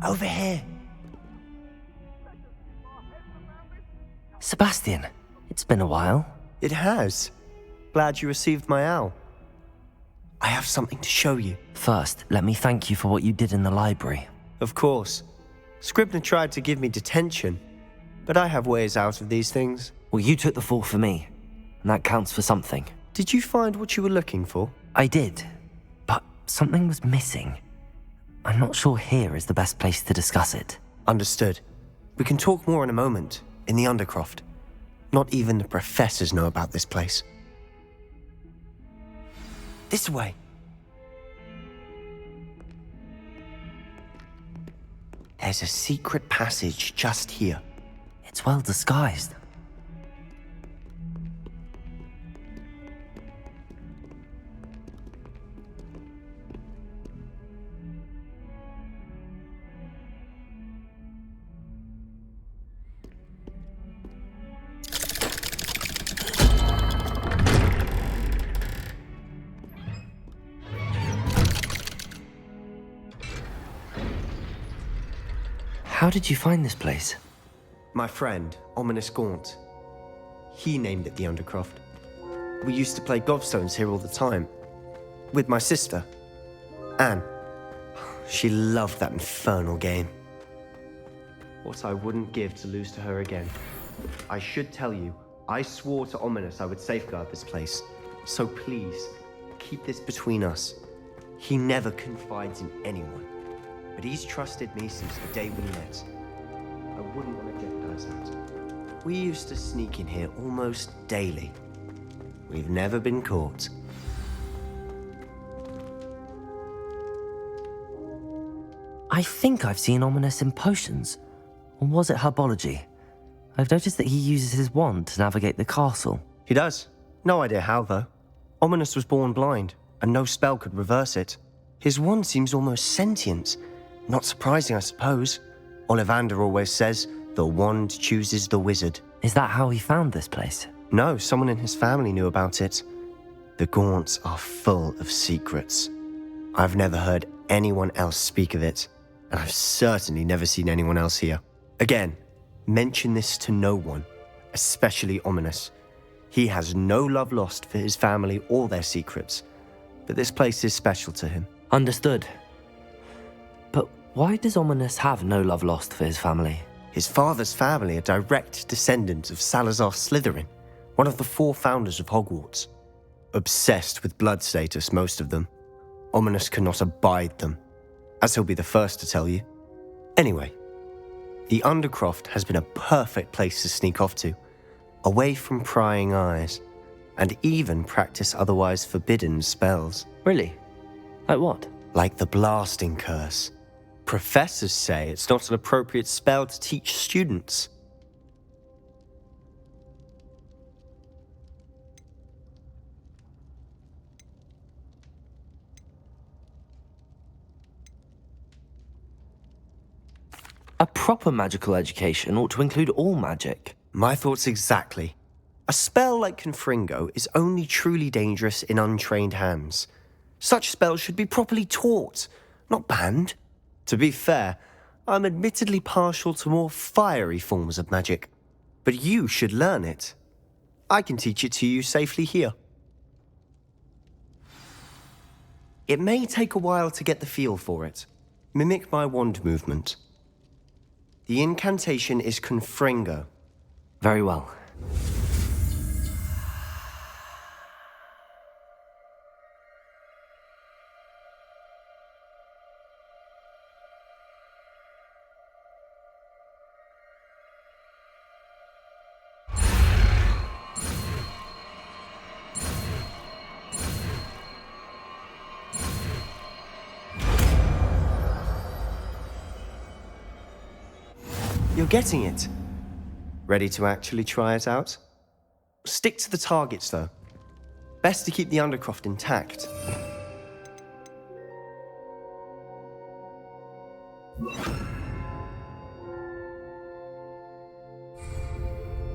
Over here. Sebastian, it's been a while. It has. Glad you received my owl. I have something to show you. First, let me thank you for what you did in the library. Of course. Scribner tried to give me detention, but I have ways out of these things. Well, you took the fall for me, and that counts for something. Did you find what you were looking for? I did, but something was missing. I'm not sure here is the best place to discuss it. Understood. We can talk more in a moment, in the Undercroft. Not even the professors know about this place. This way. There's a secret passage just here. It's well disguised. How did you find this place? My friend, Ominous Gaunt. He named it the Undercroft. We used to play gobstones here all the time. With my sister, Anne. She loved that infernal game. What I wouldn't give to lose to her again. I should tell you, I swore to Ominous I would safeguard this place. So please, keep this between us. He never confides in anyone. But he's trusted me since the day we met. I wouldn't want to jeopardize that. We used to sneak in here almost daily. We've never been caught. I think I've seen Ominous in potions. Or was it herbology? I've noticed that he uses his wand to navigate the castle. He does. No idea how, though. Ominous was born blind, and no spell could reverse it. His wand seems almost sentient. Not surprising, I suppose. Ollivander always says, the wand chooses the wizard. Is that how he found this place? No, someone in his family knew about it. The Gaunts are full of secrets. I've never heard anyone else speak of it, and I've certainly never seen anyone else here. Again, mention this to no one, especially Ominous. He has no love lost for his family or their secrets, but this place is special to him. Understood. But why does Ominous have no love lost for his family? His father's family are direct descendants of Salazar Slytherin, one of the 4 founders of Hogwarts. Obsessed with blood status, most of them. Ominous cannot abide them, as he'll be the first to tell you. Anyway, the Undercroft has been a perfect place to sneak off to, away from prying eyes, and even practice otherwise forbidden spells. Really? Like what? Like the blasting curse. Professors say it's not an appropriate spell to teach students. A proper magical education ought to include all magic. My thoughts exactly. A spell like Confringo is only truly dangerous in untrained hands. Such spells should be properly taught, not banned. To be fair, I'm admittedly partial to more fiery forms of magic, but you should learn it. I can teach it to you safely here. It may take a while to get the feel for it. Mimic my wand movement. The incantation is Confringo. Very well. You're getting it. Ready to actually try it out? Stick to the targets, though. Best to keep the Undercroft intact.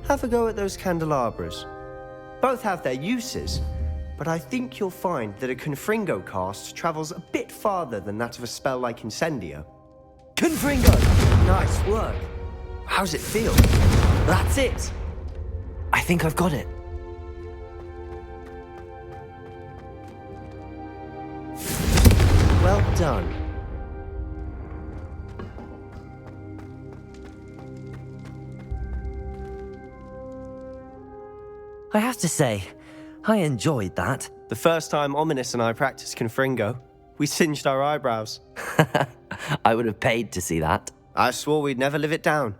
Have a go at those candelabras. Both have their uses, but I think you'll find that a Confringo cast travels a bit farther than that of a spell like Incendio. Confringo! Nice work. How's it feel? That's it! I think I've got it. Well done. I have to say, I enjoyed that. The first time Ominous and I practiced Confringo, we singed our eyebrows. I would have paid to see that. I swore we'd never live it down.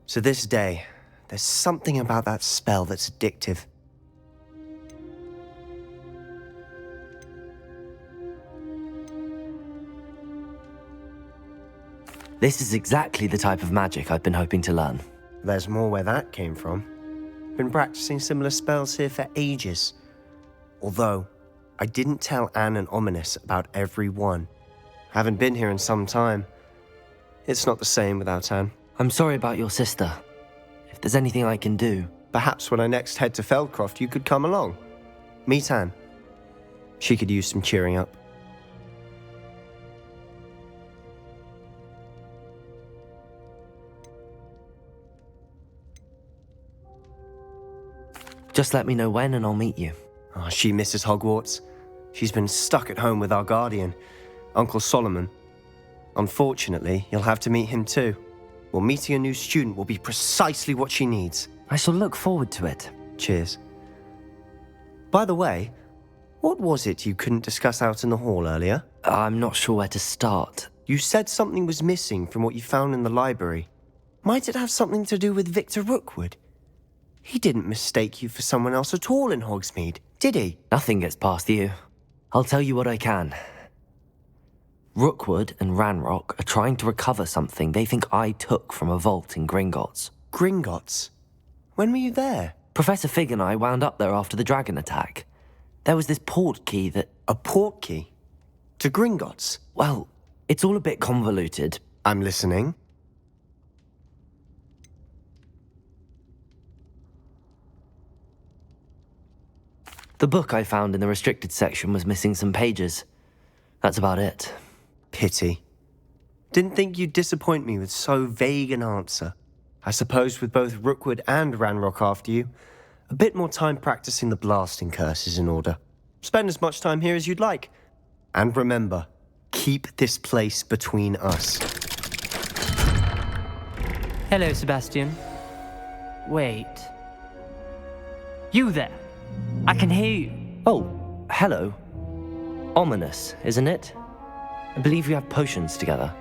To this day, there's something about that spell that's addictive. This is exactly the type of magic I've been hoping to learn. There's more where that came from. Been practicing similar spells here for ages. Although, I didn't tell Anne and Ominous about every one. Haven't been here in some time. It's not the same without Anne. I'm sorry about your sister. If there's anything I can do... Perhaps when I next head to Feldcroft, you could come along. Meet Anne. She could use some cheering up. Just let me know when and I'll meet you. Oh, she misses Hogwarts. She's been stuck at home with our guardian, Uncle Solomon. Unfortunately, you'll have to meet him too. Well, meeting a new student will be precisely what she needs. I shall look forward to it. Cheers. By the way, what was it you couldn't discuss out in the hall earlier? I'm not sure where to start. You said something was missing from what you found in the library. Might it have something to do with Victor Rookwood? He didn't mistake you for someone else at all in Hogsmeade, did he? Nothing gets past you. I'll tell you what I can. Rookwood and Ranrock are trying to recover something they think I took from a vault in Gringotts. Gringotts? When were you there? Professor Fig and I wound up there after the dragon attack. There was this port key that... A port key? To Gringotts? Well, it's all a bit convoluted. I'm listening. The book I found in the restricted section was missing some pages. That's about it. Pity. Didn't think you'd disappoint me with so vague an answer. I suppose with both Rookwood and Ranrock after you, a bit more time practicing the blasting curse is in order. Spend as much time here as you'd like. And remember, keep this place between us. Hello, Sebastian. Wait. You there? I can hear you. Oh, hello. Ominous, isn't it? I believe we have potions together.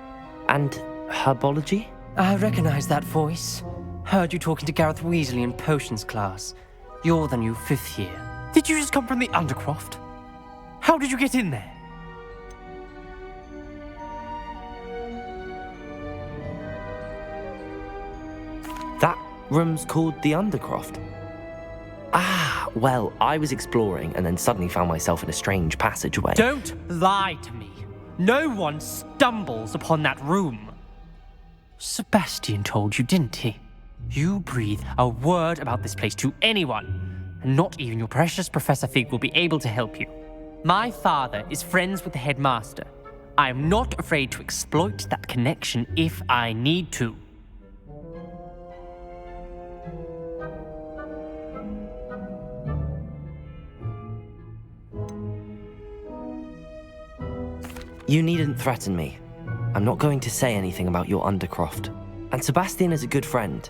And herbology? I recognize that voice. Heard you talking to Gareth Weasley in potions class. You're the new 5th year. Did you just come from the Undercroft? How did you get in there? That room's called the Undercroft. Ah, well, I was exploring and then suddenly found myself in a strange passageway. Don't lie to me. No one stumbles upon that room. Sebastian told you, didn't he? You breathe a word about this place to anyone, and not even your precious Professor Fig will be able to help you. My father is friends with the headmaster. I am not afraid to exploit that connection if I need to. You needn't threaten me. I'm not going to say anything about your Undercroft. And Sebastian is a good friend.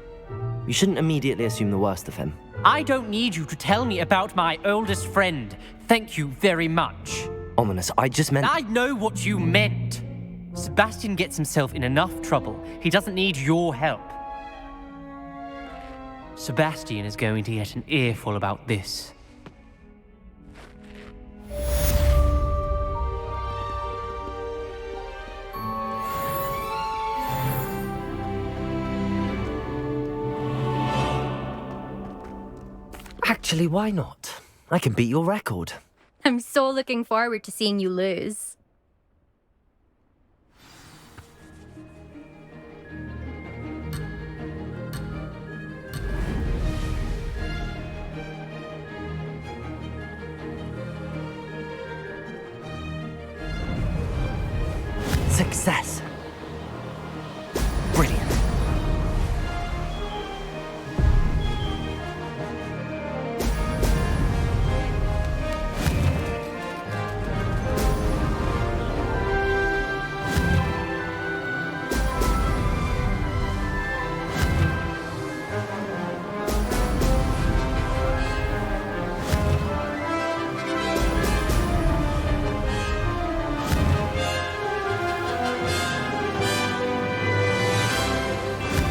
You shouldn't immediately assume the worst of him. I don't need you to tell me about my oldest friend. Thank you very much. Ominous, I just meant... I know what you meant. Sebastian gets himself in enough trouble. He doesn't need your help. Sebastian is going to get an earful about this. Actually, why not? I can beat your record. I'm so looking forward to seeing you lose. Success.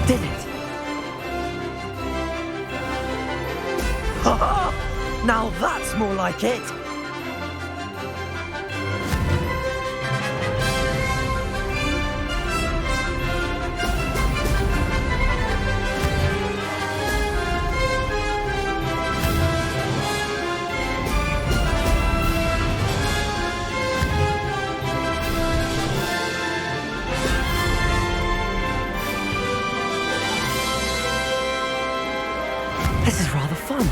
did it! Now that's more like it! This is rather fun.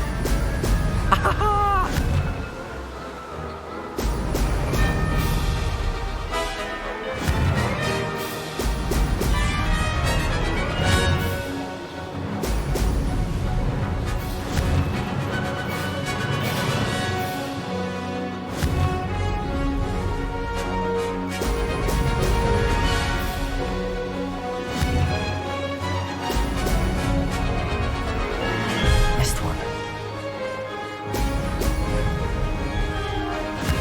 Missed one.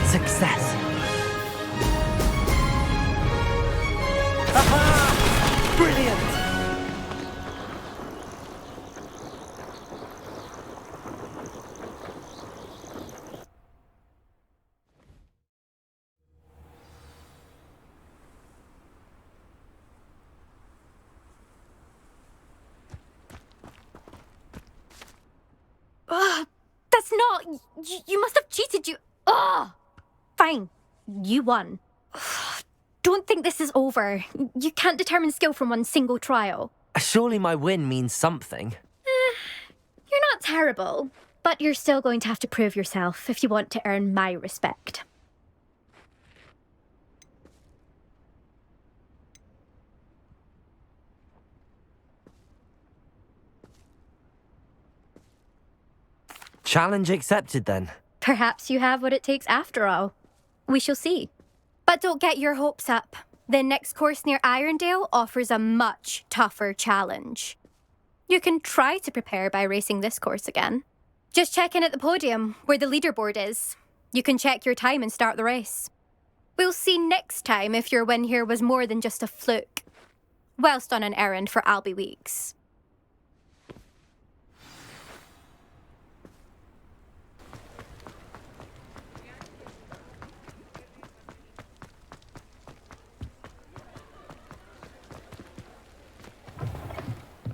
Success. Aha! Brilliant! Ugh, that's not. You must have cheated. Ugh. Fine. You won. Ugh, don't think this is over. You can't determine skill from one single trial. Surely my win means something. You're not terrible, but you're still going to have to prove yourself if you want to earn my respect. Challenge accepted then. Perhaps you have what it takes after all. We shall see. But don't get your hopes up. The next course near Irondale offers a much tougher challenge. You can try to prepare by racing this course again. Just check in at the podium, where the leaderboard is. You can check your time and start the race. We'll see next time if your win here was more than just a fluke. Whilst on an errand for Albie Weeks.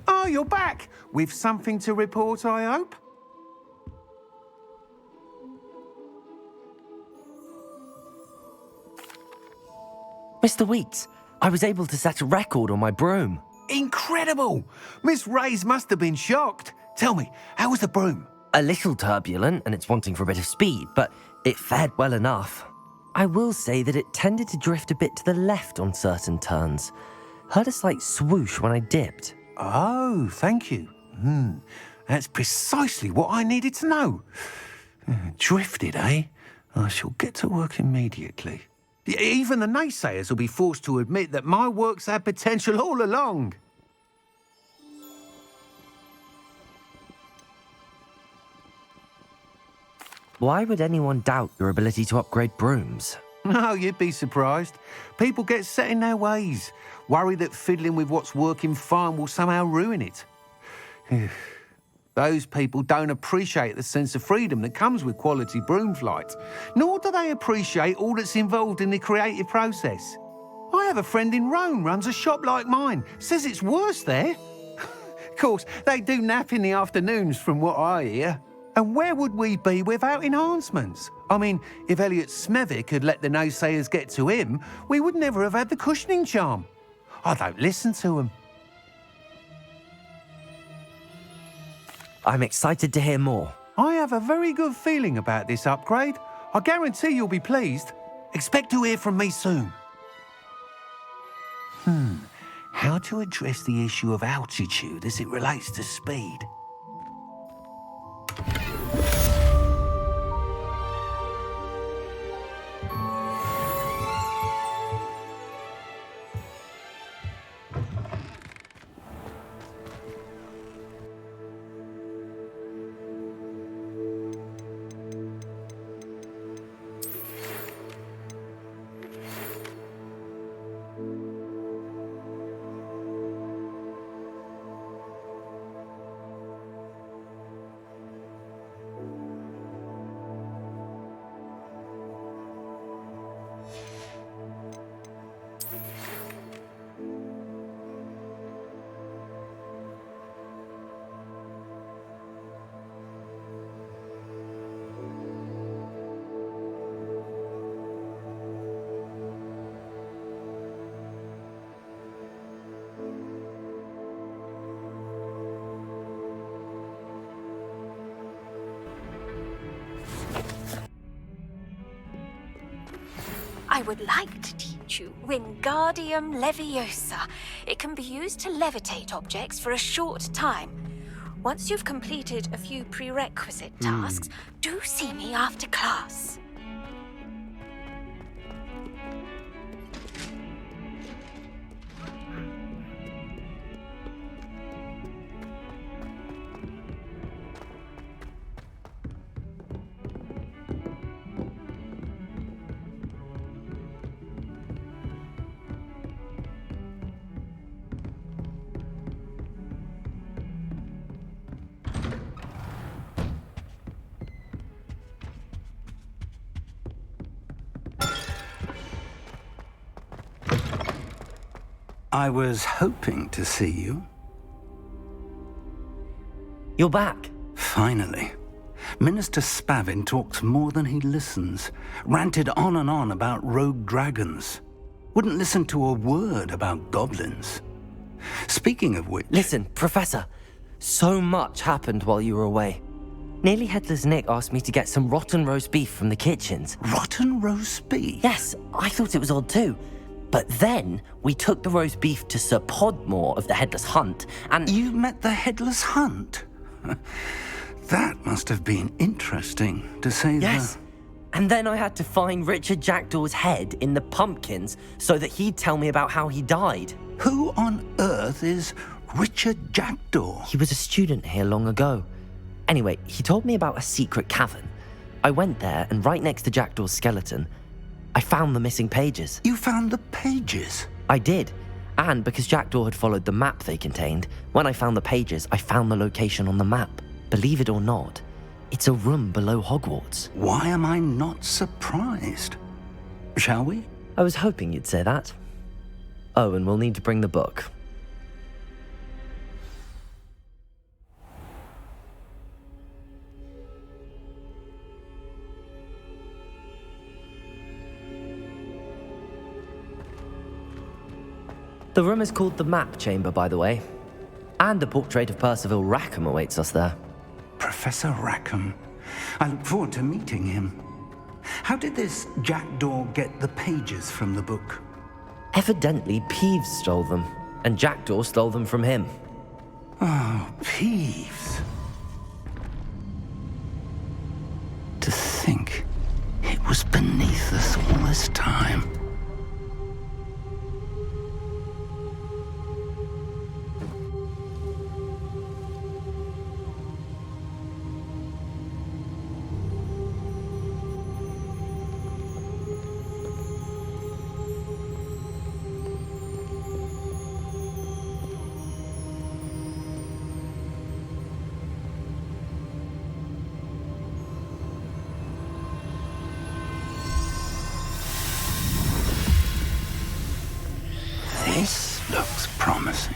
Oh, you're back! With something to report, I hope? Mr. Weeks, I was able to set a record on my broom. Incredible! Miss Reyes must have been shocked. Tell me, how was the broom? A little turbulent and it's wanting for a bit of speed, but it fared well enough. I will say that it tended to drift a bit to the left on certain turns. Heard a slight swoosh when I dipped. Oh, thank you. That's precisely what I needed to know. Drifted, eh? I shall get to work immediately. Even the naysayers will be forced to admit that my work's had potential all along. Why would anyone doubt your ability to upgrade brooms? No, you'd be surprised. People get set in their ways, worry that fiddling with what's working fine will somehow ruin it. Those people don't appreciate the sense of freedom that comes with quality broom flight, nor do they appreciate all that's involved in the creative process. I have a friend in Rome runs a shop like mine, says it's worse there. Of course, they do nap in the afternoons from what I hear. And where would we be without enhancements? I mean, if Elliot Smethwick had let the naysayers get to him, we would never have had the cushioning charm. I don't listen to them. I'm excited to hear more. I have a very good feeling about this upgrade. I guarantee you'll be pleased. Expect to hear from me soon. How to address the issue of altitude as it relates to speed? I would like to teach you Wingardium Leviosa. It can be used to levitate objects for a short time. Once you've completed a few prerequisite tasks, do see me after class. I was hoping to see you. You're back. Finally. Minister Spavin talks more than he listens. Ranted on and on about rogue dragons. Wouldn't listen to a word about goblins. Speaking of which... Listen, Professor. So much happened while you were away. Nearly Headless Nick asked me to get some rotten roast beef from the kitchens. Rotten roast beef? Yes, I thought it was odd too. But then we took the roast beef to Sir Podmore of the Headless Hunt, and... You met the Headless Hunt? That must have been interesting, to say Yes. And then I had to find Richard Jackdaw's head in the pumpkins so that he'd tell me about how he died. Who on earth is Richard Jackdaw? He was a student here long ago. Anyway, he told me about a secret cavern. I went there, and right next to Jackdaw's skeleton, I found the missing pages. You found the pages? I did. And because Jackdaw had followed the map they contained, when I found the pages, I found the location on the map. Believe it or not, it's a room below Hogwarts. Why am I not surprised? Shall we? I was hoping you'd say that. Oh, and we'll need to bring the book. The room is called the Map Chamber, by the way. And the portrait of Percival Rackham awaits us there. Professor Rackham. I look forward to meeting him. How did this Jackdaw get the pages from the book? Evidently, Peeves stole them, and Jackdaw stole them from him. Oh, Peeves. To think it was beneath us all this time. This looks promising.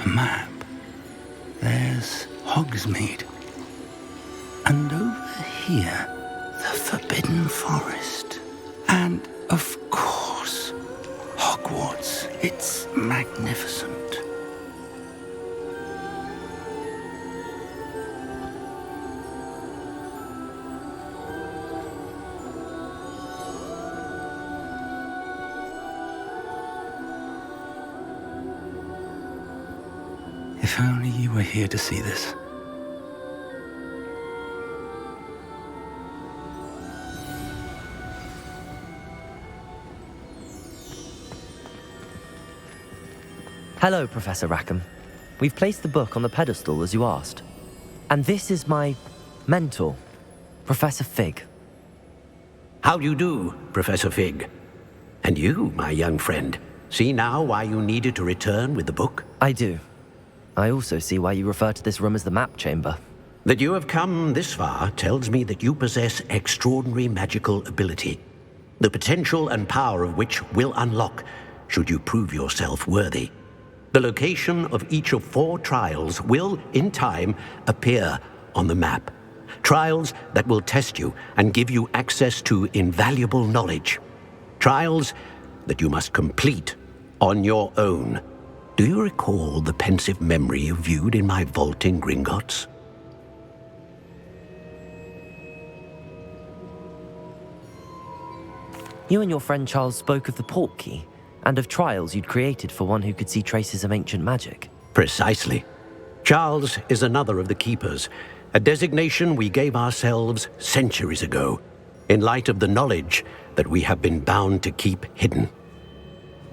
Map. There's Hogsmeade. And over here, the Forbidden Forest. And, of course, Hogwarts. It's magnificent. If only you were here to see this. Hello, Professor Rackham. We've placed the book on the pedestal as you asked. And this is my mentor, Professor Fig. How do you do, Professor Fig? And you, my young friend, see now why you needed to return with the book? I do. I also see why you refer to this room as the Map Chamber. That you have come this far tells me that you possess extraordinary magical ability, the potential and power of which will unlock should you prove yourself worthy. The location of each of 4 trials will, in time, appear on the map. Trials that will test you and give you access to invaluable knowledge. Trials that you must complete on your own. Do you recall the pensive memory you viewed in my vault in Gringotts? You and your friend Charles spoke of the port key, and of trials you'd created for one who could see traces of ancient magic. Precisely. Charles is another of the Keepers, a designation we gave ourselves centuries ago, in light of the knowledge that we have been bound to keep hidden.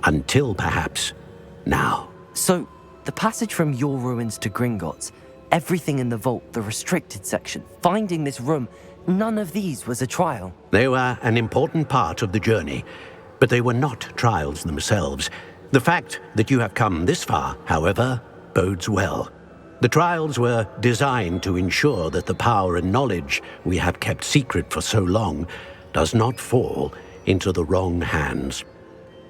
Until, perhaps, now. So, the passage from your ruins to Gringotts, everything in the vault, the restricted section, finding this room, none of these was a trial. They were an important part of the journey, but they were not trials themselves. The fact that you have come this far, however, bodes well. The trials were designed to ensure that the power and knowledge we have kept secret for so long does not fall into the wrong hands.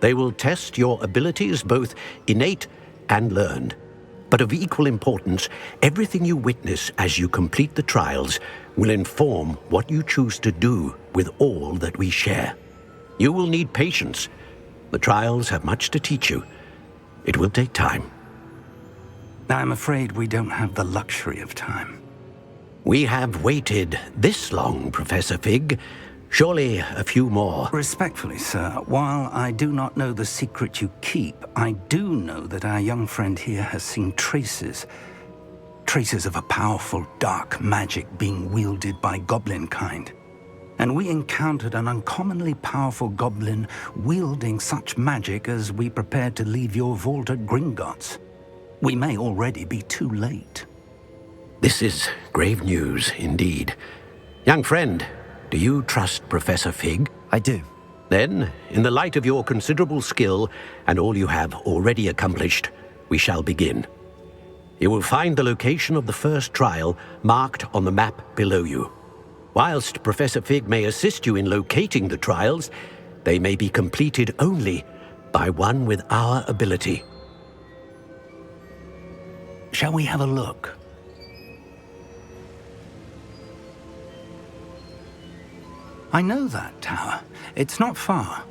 They will test your abilities, both innate and learned. But of equal importance, everything you witness as you complete the trials will inform what you choose to do with all that we share. You will need patience. The trials have much to teach you. It will take time. I'm afraid we don't have the luxury of time. We have waited this long, Professor Fig. Surely a few more. Respectfully, sir, while I do not know the secret you keep, I do know that our young friend here has seen traces of a powerful dark magic being wielded by goblin kind. And we encountered an uncommonly powerful goblin wielding such magic as we prepared to leave your vault at Gringotts. We may already be too late. This is grave news indeed. Young friend, do you trust Professor Fig? I do. Then, in the light of your considerable skill and all you have already accomplished, we shall begin. You will find the location of the first trial marked on the map below you. Whilst Professor Fig may assist you in locating the trials, they may be completed only by one with our ability. Shall we have a look? I know that tower. It's not far.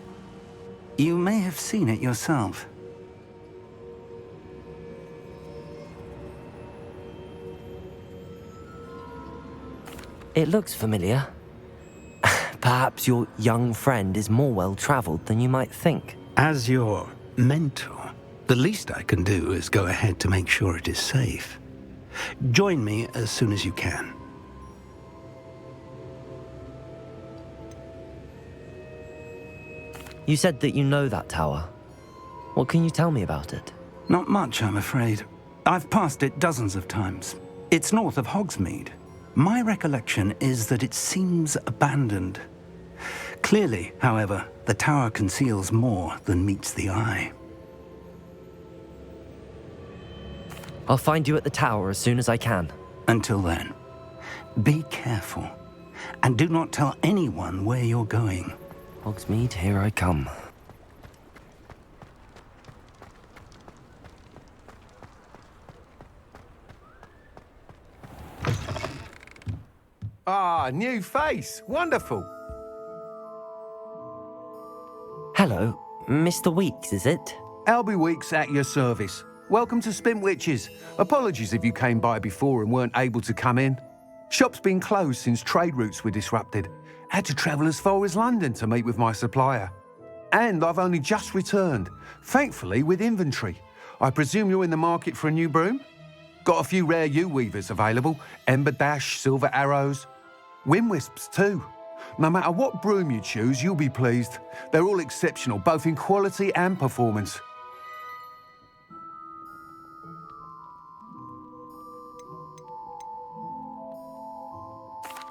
You may have seen it yourself. It looks familiar. Perhaps your young friend is more well-traveled than you might think. As your mentor, the least I can do is go ahead to make sure it is safe. Join me as soon as you can. You said that you know that tower. What can you tell me about it? Not much, I'm afraid. I've passed it dozens of times. It's north of Hogsmeade. My recollection is that it seems abandoned. Clearly, however, the tower conceals more than meets the eye. I'll find you at the tower as soon as I can. Until then, be careful, and do not tell anyone where you're going. Hogsmeade, here I come. Ah, new face. Wonderful. Hello, Mr. Weeks, is it? Albie Weeks at your service. Welcome to Spintwitches. Apologies if you came by before and weren't able to come in. Shop's been closed since trade routes were disrupted. Had to travel as far as London to meet with my supplier. And I've only just returned, thankfully with inventory. I presume you're in the market for a new broom? Got a few rare yew-weavers available. Ember Dash, Silver Arrows. Wind Wisps too. No matter what broom you choose, you'll be pleased. They're all exceptional, both in quality and performance.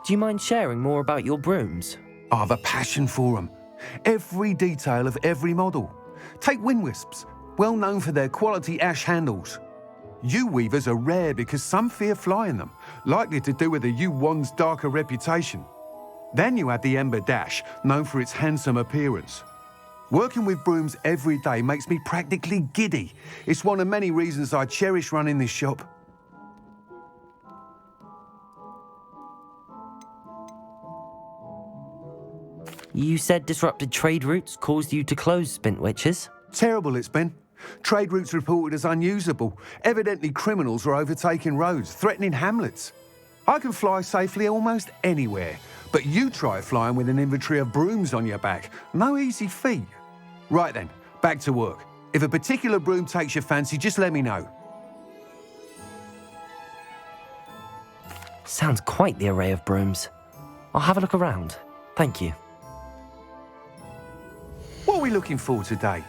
Do you mind sharing more about your brooms? I've a passion for them. Every detail of every model. Take Wind Wisps, well known for their quality ash handles. U-weavers are rare because some fear flying them, likely to do with the U-wand's darker reputation. Then you have the Ember Dash, known for its handsome appearance. Working with brooms every day makes me practically giddy. It's one of many reasons I cherish running this shop. You said disrupted trade routes caused you to close Spintwitches? Terrible it's been. Trade routes reported as unusable. Evidently criminals were overtaking roads, threatening hamlets. I can fly safely almost anywhere, but you try flying with an inventory of brooms on your back. No easy feat. Right then, back to work. If a particular broom takes your fancy, just let me know. Sounds quite the array of brooms. I'll have a look around. Thank you. What are we looking for today?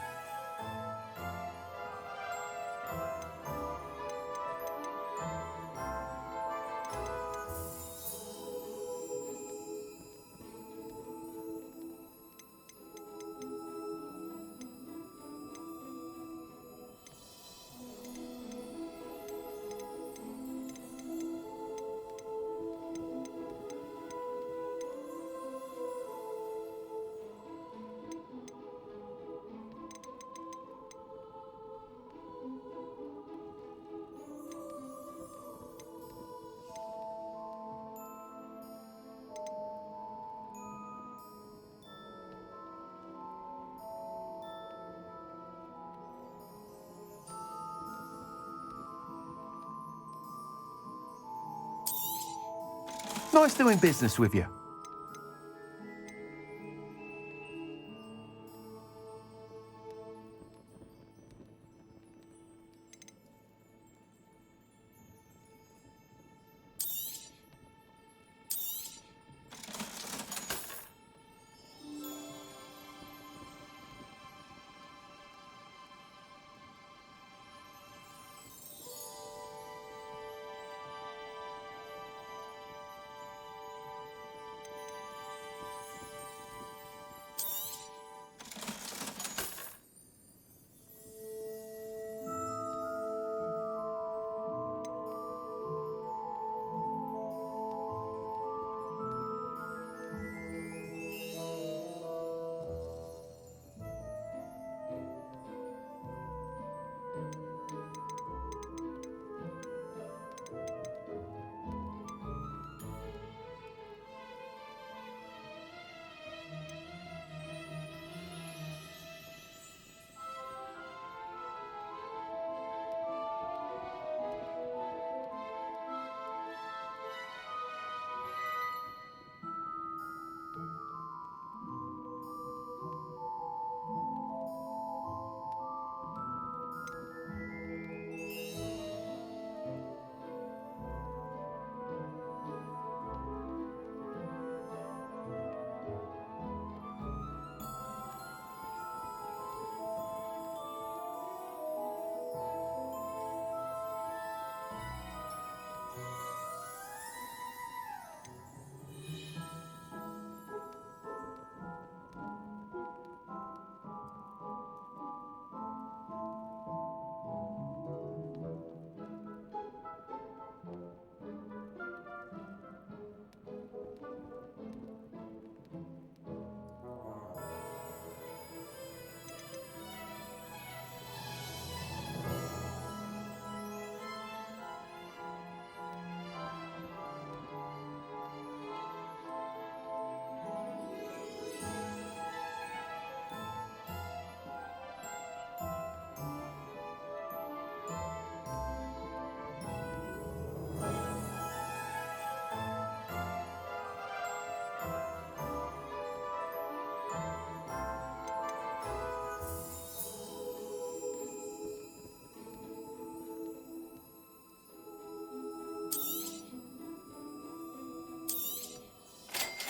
Nice doing business with you.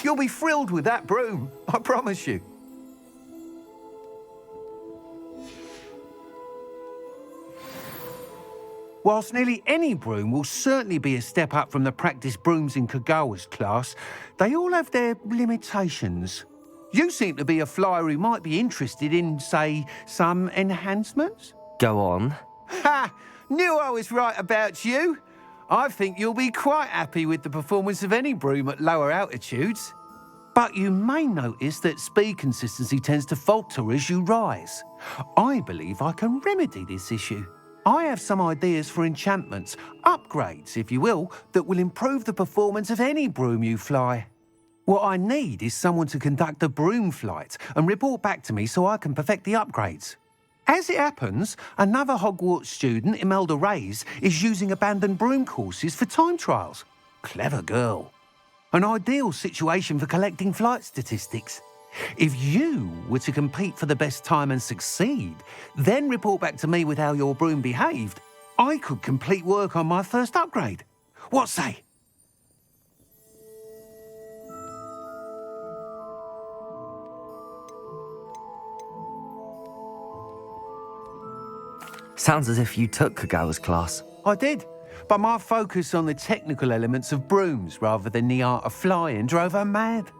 You'll be thrilled with that broom, I promise you. Whilst nearly any broom will certainly be a step up from the practice brooms in Kagawa's class, they all have their limitations. You seem to be a flyer who might be interested in, say, some enhancements? Go on. Ha! Knew I was right about you. I think you'll be quite happy with the performance of any broom at lower altitudes. But you may notice that speed consistency tends to falter as you rise. I believe I can remedy this issue. I have some ideas for enchantments, upgrades, if you will, that will improve the performance of any broom you fly. What I need is someone to conduct a broom flight and report back to me so I can perfect the upgrades. As it happens, another Hogwarts student, Imelda Reyes, is using abandoned broom courses for time trials. Clever girl. An ideal situation for collecting flight statistics. If you were to compete for the best time and succeed, then report back to me with how your broom behaved, I could complete work on my first upgrade. What say? Sounds as if you took Kagawa's class. I did, but my focus on the technical elements of brooms rather than the art of flying drove her mad.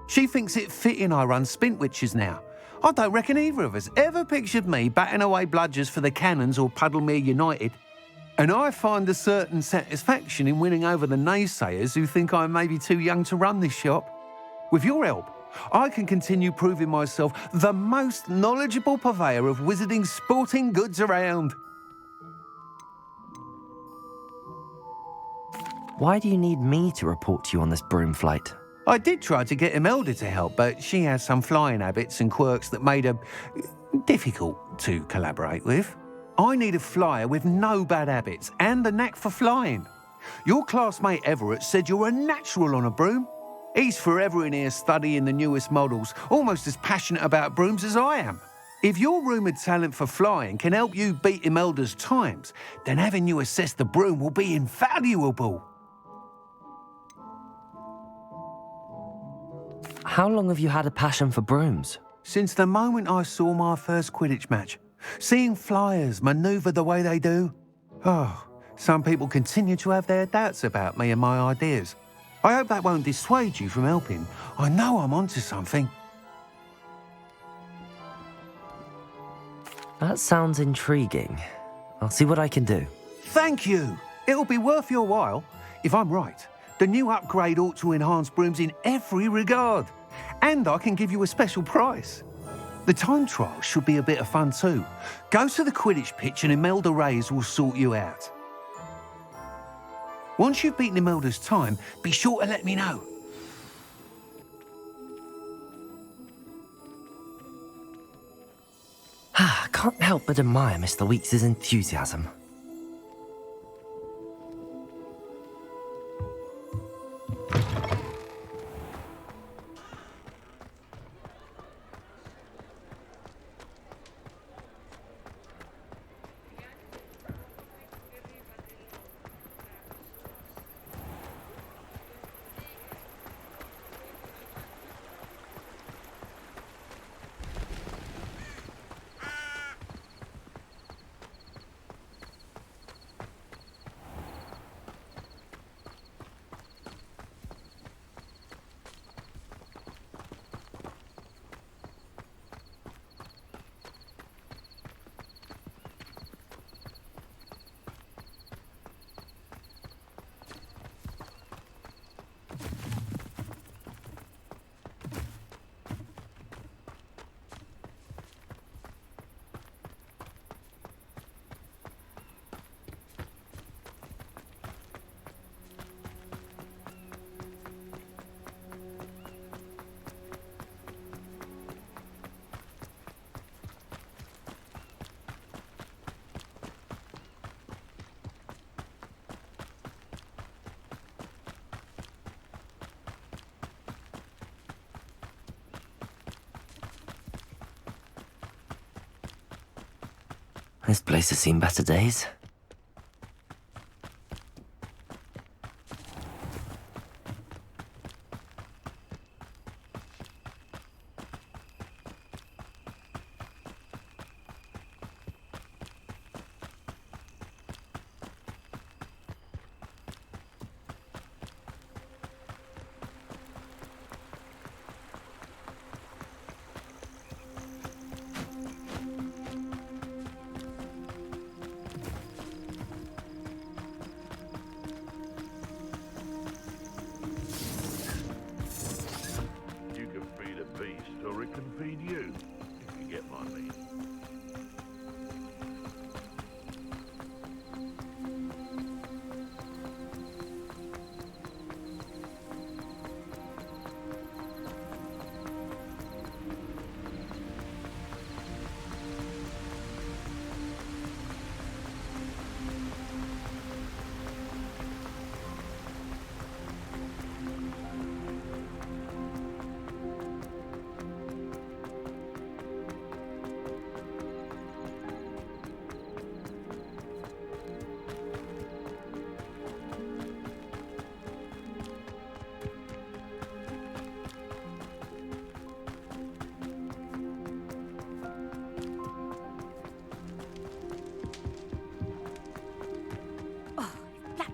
She thinks it fitting I run Spintwitches now. I don't reckon either of us ever pictured me batting away bludgers for the Cannons or Puddlemere United. And I find a certain satisfaction in winning over the naysayers who think I may be too young to run this shop. With your help, I can continue proving myself the most knowledgeable purveyor of wizarding sporting goods around. Why do you need me to report to you on this broom flight? I did try to get Imelda to help, but she has some flying habits and quirks that made her difficult to collaborate with. I need a flyer with no bad habits and a knack for flying. Your classmate Everett said you're a natural on a broom. He's forever in here studying the newest models, almost as passionate about brooms as I am. If your rumoured talent for flying can help you beat Imelda's times, then having you assess the broom will be invaluable. How long have you had a passion for brooms? Since the moment I saw my first Quidditch match, seeing flyers manoeuvre the way they do. Oh, some people continue to have their doubts about me and my ideas. I hope that won't dissuade you from helping. I know I'm onto something. That sounds intriguing. I'll see what I can do. Thank you. It'll be worth your while. If I'm right, the new upgrade ought to enhance brooms in every regard. And I can give you a special price. The time trial should be a bit of fun too. Go to the Quidditch pitch and Imelda Reyes will sort you out. Once you've beaten Imelda's time, be sure to let me know. I can't help but admire Mr. Weekes' enthusiasm. This place has seen better days.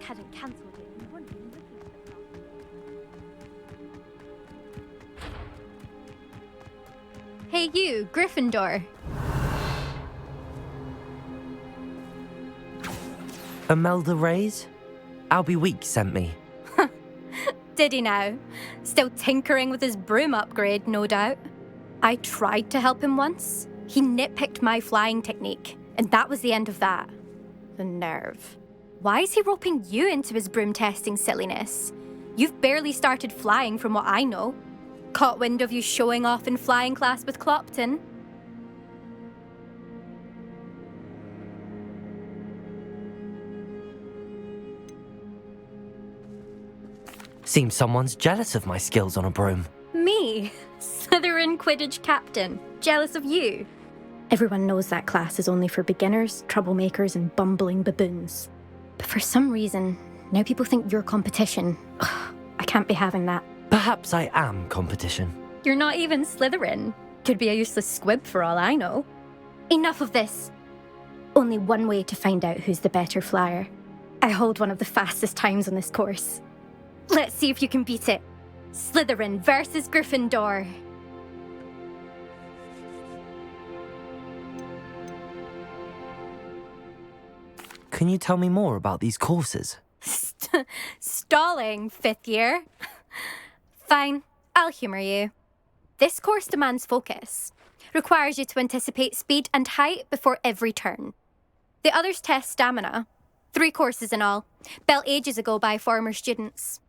hadn't cancelled it, you wouldn't be looking at the film. Hey you, Gryffindor. Imelda Reyes? Albie Weeks sent me. Did he now? Still tinkering with his broom upgrade, no doubt. I tried to help him once. He nitpicked my flying technique, and that was the end of that. The nerve. Why is he roping you into his broom testing silliness? You've barely started flying from what I know. Caught wind of you showing off in flying class with Clopton. Seems someone's jealous of my skills on a broom. Me, Slytherin Quidditch captain, jealous of you. Everyone knows that class is only for beginners, troublemakers, and bumbling baboons. But for some reason, now people think you're competition. Ugh, I can't be having that. Perhaps I am competition. You're not even Slytherin. Could be a useless squib for all I know. Enough of this. Only one way to find out who's the better flyer. I hold one of the fastest times on this course. Let's see if you can beat it. Slytherin versus Gryffindor. Can you tell me more about these courses? Stalling, 5th year. Fine, I'll humour you. This course demands focus. Requires you to anticipate speed and height before every turn. The others test stamina. 3 courses in all, built ages ago by former students.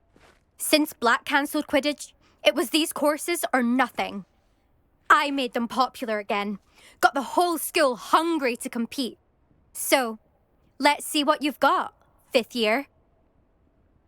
Since Black cancelled Quidditch, it was these courses or nothing. I made them popular again. Got the whole school hungry to compete. So, let's see what you've got, 5th year.